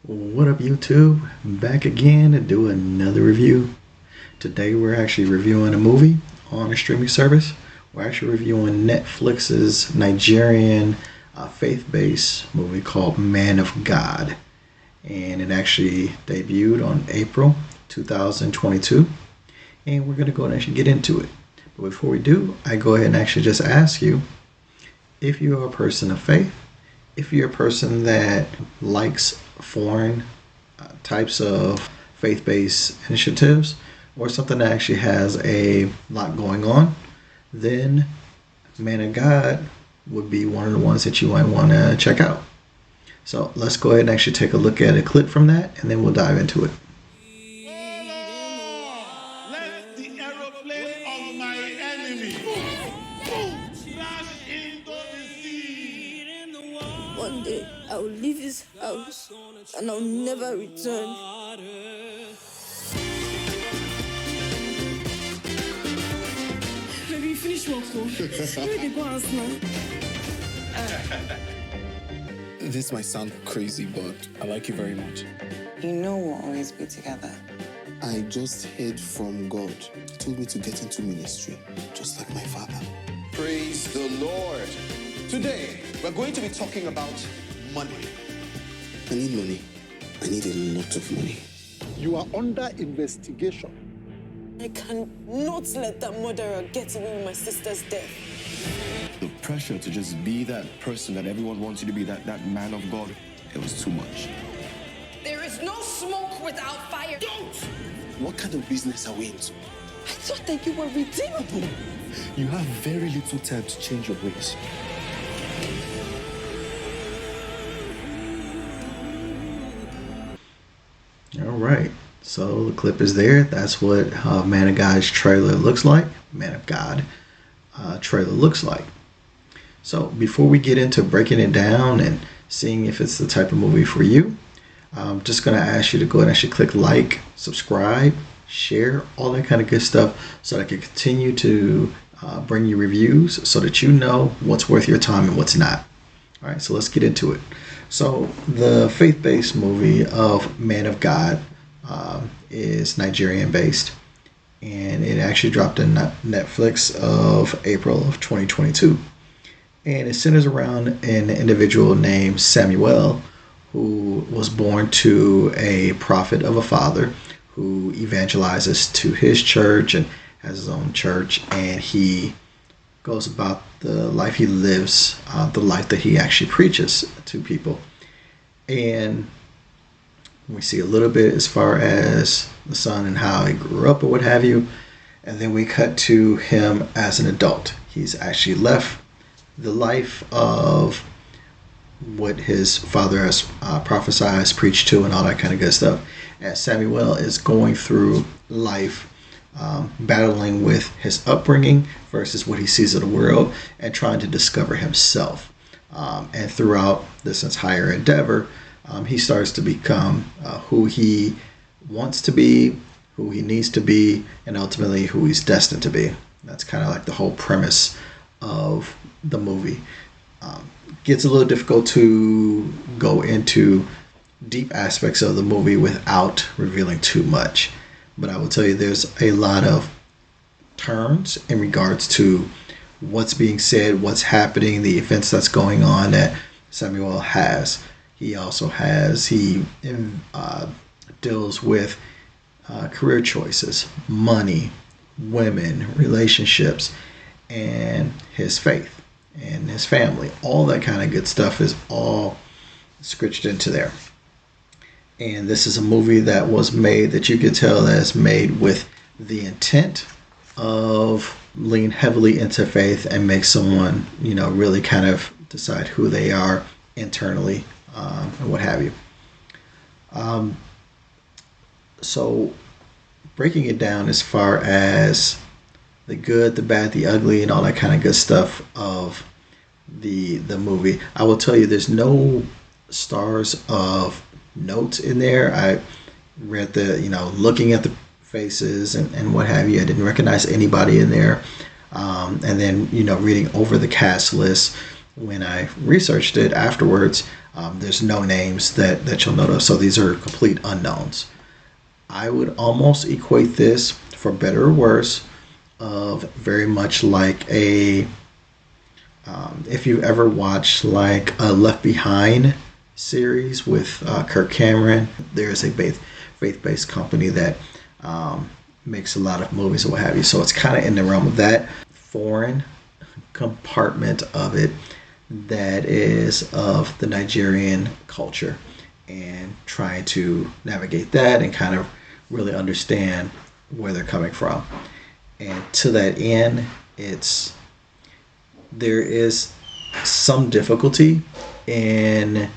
What up, YouTube? Back again to do another review. Today we're actually reviewing a movie on a streaming service. We're actually reviewing Netflix's Nigerian faith-based movie called Man of God. And it actually debuted on April 2022. And we're going to go ahead and actually get into it. But before we do, I go ahead and actually just ask you if you're a person of faith, if you're a person that likes foreign types of faith-based initiatives, or something that actually has a lot going on, then Man of God would be one of the ones that you might want to check out. So let's go ahead and actually take a look at a clip from that, and then we'll dive into it. Let the aeroplane of my enemy crash into the sea. One day I will leave this house and I'll never return. Baby, you finish work, oh. Where they go house now? This might sound crazy, but I like you very much. You know we'll always be together. I just heard from God. He told me to get into ministry, just like my father. Praise the Lord. Today, we're going to be talking about money. I need money. I need a lot of money. You are under investigation. I cannot let that murderer get away with my sister's death. The pressure to just be that person that everyone wants you to be, that man of God, it was too much. There is no smoke without fire. Don't! What kind of business are we into? I thought that you were redeemable. You have very little time to change your ways. All right, so the clip is there. That's what Man of God's trailer looks like. Man of God trailer looks like. So before we get into breaking it down and seeing if it's the type of movie for you, I'm just going to ask you to go ahead and actually click like, subscribe, share, all that kind of good stuff so that I can continue to bring you reviews so that you know what's worth your time and what's not. All right, so let's get into it. So the faith-based movie of Man of God is Nigerian based, and it actually dropped in Netflix of April of 2022. And it centers around an individual named Samuel, who was born to a prophet of a father who evangelizes to his church and has his own church, and he goes about the life he lives, the life that he actually preaches to people. And we see a little bit as far as the son and how he grew up or what have you, and then we cut to him as an adult. He's actually left the life of what his father has prophesied, preached to, and all that kind of good stuff. As Samuel is going through life, battling with his upbringing versus what he sees of the world and trying to discover himself. And throughout this entire endeavor, he starts to become who he wants to be, who he needs to be, and ultimately who he's destined to be. That's kind of like the whole premise of the movie. Gets a little difficult to go into deep aspects of the movie without revealing too much. But I will tell you there's a lot of turns in regards to what's being said, what's happening, the events that's going on that Samuel has. He also has, deals with career choices, money, women, relationships, and his faith and his family. All that kind of good stuff is all scritched into there. And this is a movie that was made, that you could tell that's made with the intent of lean heavily into faith and make someone, really kind of decide who they are internally, and what have you. So breaking it down as far as the good, the bad, the ugly, and all that kind of good stuff of the movie, I will tell you there's no stars of notes in there. I read looking at the faces and what have you, I didn't recognize anybody in there. And then, reading over the cast list, when I researched it afterwards, There's no names that you'll notice, so these are complete unknowns. I would almost equate this, for better or worse, of very much like a if you ever watched like a Left Behind series with Kirk Cameron. There's a faith-based company that makes a lot of movies or what have you. So it's kind of in the realm of that foreign compartment of it that is of the Nigerian culture, and trying to navigate that and kind of really understand where they're coming from. And to that end, there is some difficulty in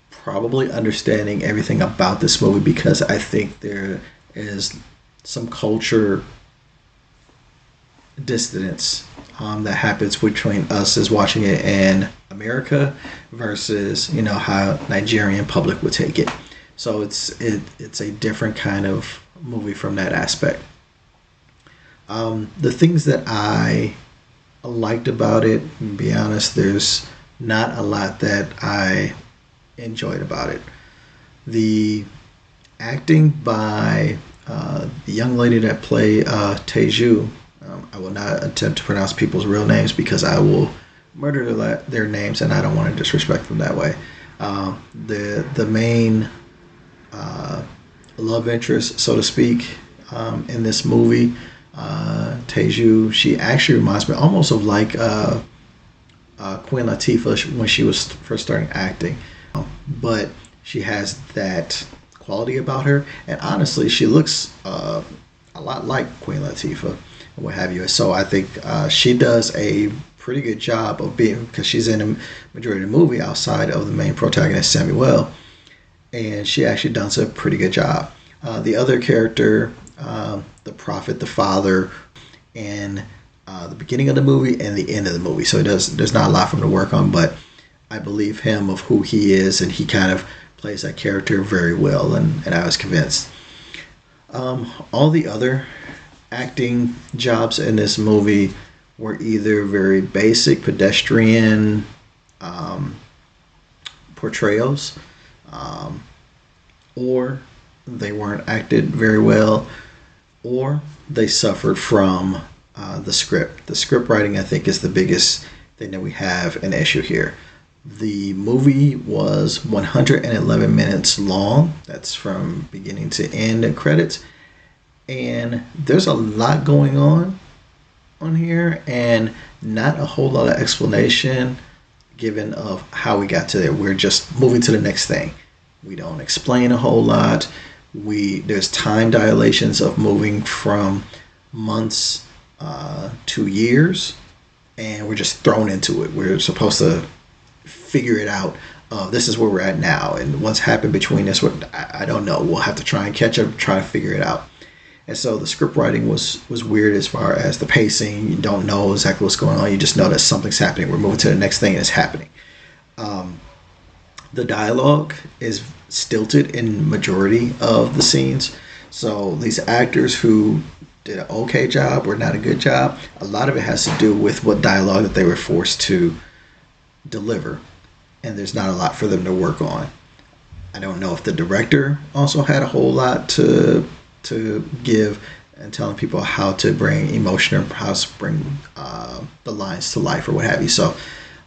probably understanding everything about this movie, because I think there is some culture dissonance that happens between us as watching it in America versus how Nigerian public would take it. So it's a different kind of movie from that aspect. The things that I liked about it, to be honest, there's not a lot that I enjoyed about it. The acting by the young lady that played Teju, I will not attempt to pronounce people's real names because I will murder their names, and I don't want to disrespect them that way. The main love interest, so to speak, in this movie, Teju, she actually reminds me almost of like Queen Latifah when she was first starting acting, but she has that quality about her, and honestly, she looks a lot like Queen Latifah and what have you. So I think she does a pretty good job of being, because she's in the majority of the movie outside of the main protagonist Samuel, and she actually does a pretty good job. The other character, the prophet, the father, in the beginning of the movie and the end of the movie, so there's not a lot for him to work on, but I believe him of who he is, and he kind of plays that character very well, and I was convinced. All the other acting jobs in this movie were either very basic, pedestrian portrayals, or they weren't acted very well, or they suffered from the script. The script writing, I think, is the biggest thing that we have an issue here. The movie was 111 minutes long. That's from beginning to end of credits. And there's a lot going on here, and not a whole lot of explanation given of how we got to there. We're just moving to the next thing. We don't explain a whole lot. There's time dilations of moving from months to years, and we're just thrown into it. We're supposed to figure it out. This is where we're at now, and what's happened between this, I don't know. We'll have to try and catch up, try to figure it out. And so the script writing was weird as far as the pacing. You don't know exactly what's going on. You just know that something's happening. We're moving to the next thing, and it's happening. The dialogue is stilted in majority of the scenes. So these actors who did an okay job or not a good job, a lot of it has to do with what dialogue that they were forced to deliver. And there's not a lot for them to work on. I don't know if the director also had a whole lot to give and telling people how to bring emotion or how to bring the lines to life or what have you. So,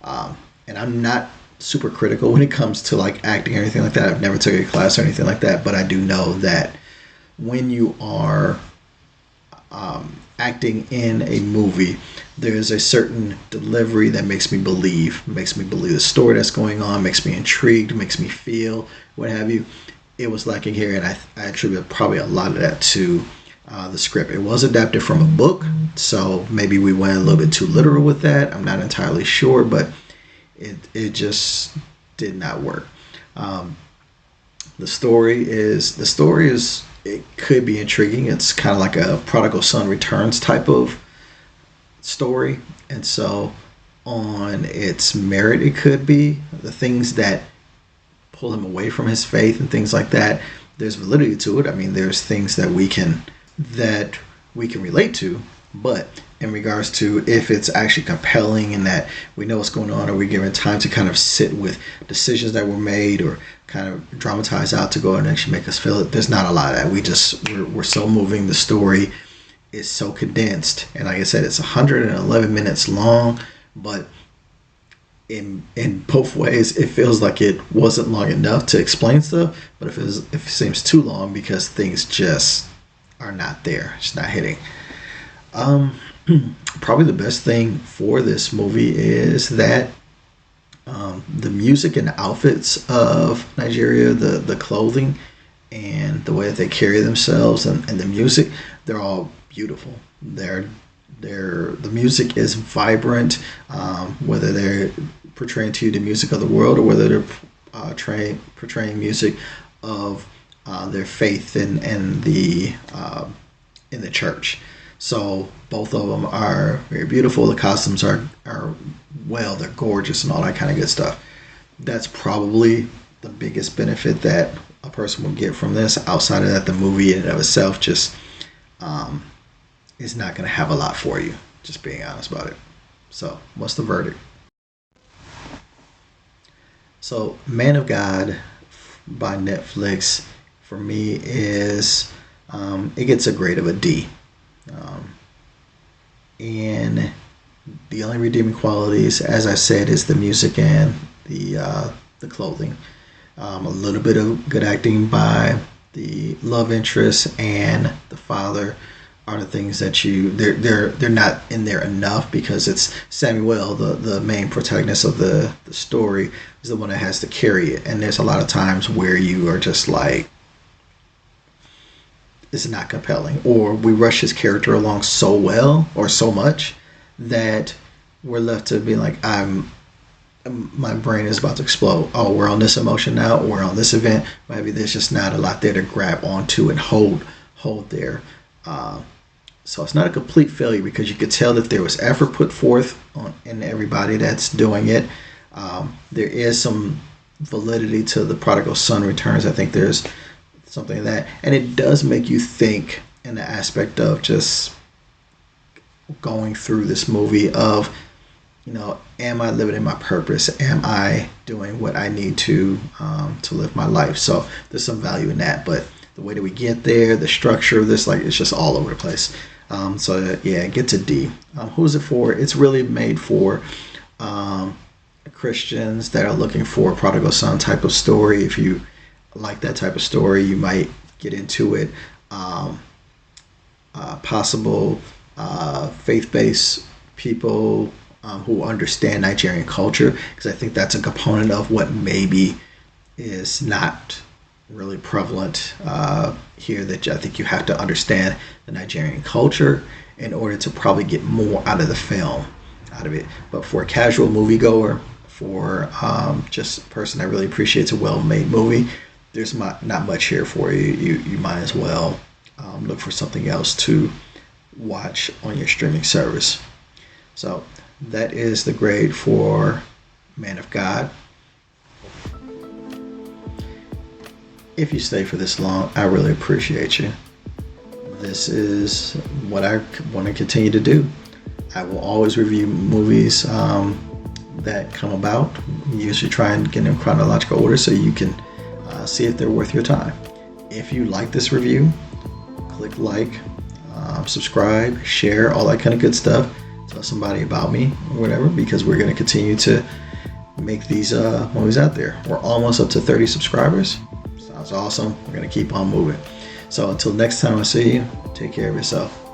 and I'm not super critical when it comes to like acting or anything like that. I've never took a class or anything like that, but I do know that when you are acting in a movie, there's a certain delivery that makes me believe the story that's going on, makes me intrigued, makes me feel, what have you. It was lacking here, and I attribute probably a lot of that to the script. It was adapted from a book, so maybe we went a little bit too literal with that. I'm not entirely sure, but it just did not work. The story is it could be intriguing. It's kind of like a prodigal son returns type of story, and so on its merit, it could be the things that pull him away from his faith and things like that. There's validity to it. I mean, there's things that we can relate to, but in regards to if it's actually compelling and that we know what's going on, or we're given time to kind of sit with decisions that were made or kind of dramatize out to go and actually make us feel it. There's not a lot of that. We're so moving. The story is so condensed, and like I said, it's 111 minutes long, but in both ways, it feels like it wasn't long enough to explain stuff, but if it seems too long because things just are not there, it's not hitting. Probably the best thing for this movie is that the music and outfits of Nigeria, the clothing and the way that they carry themselves, and the music, they're all beautiful. The music is vibrant, whether they're portraying to you the music of the world or whether they're portraying music of their faith in the church. So both of them are very beautiful. The costumes are they're gorgeous and all that kind of good stuff. That's probably the biggest benefit that a person will get from this. Outside of that, the movie in and of itself just is not going to have a lot for you, just being honest about it. So what's the verdict? So Man of God by Netflix for me is it gets a grade of a D. And the only redeeming qualities, as I said, is the music and the clothing. A little bit of good acting by the love interest and the father are the things that they're not in there enough, because it's Samuel, the main protagonist of the story, is the one that has to carry it. And there's a lot of times where you are just like, it's not compelling, or we rush his character along so well or so much that we're left to be like, my brain is about to explode. Oh, we're on this emotion now, we're on this event. Maybe there's just not a lot there to grab onto and hold there. So it's not a complete failure, because you could tell that there was effort put forth in everybody that's doing it. There is some validity to the prodigal son returns. I think there's something like that, and it does make you think in the aspect of just going through this movie of, am I living in my purpose? Am I doing what I need to live my life? So there's some value in that, but the way that we get there, the structure of this, like, it's just all over the place. So yeah, it gets a D. Who's it for? It's really made for Christians that are looking for a prodigal son type of story. If you like that type of story, you might get into it. Possible faith-based people who understand Nigerian culture, because I think that's a component of what maybe is not really prevalent here, that I think you have to understand the Nigerian culture in order to probably get more out of the film, out of it. But for a casual moviegoer, for just a person that really appreciates a well-made movie, there's not much here for you. You might as well look for something else to watch on your streaming service. So that is the grade for Man of God. If you stay for this long, I really appreciate you. This is what I want to continue to do. I will always review movies that come about. Usually try and get in chronological order so you can see if they're worth your time. If you like this review, click like, subscribe, share, all that kind of good stuff. Tell somebody about me or whatever, because we're going to continue to make these movies out there. We're almost up to 30 subscribers. Sounds awesome. We're going to keep on moving. So until next time I see you, take care of yourself.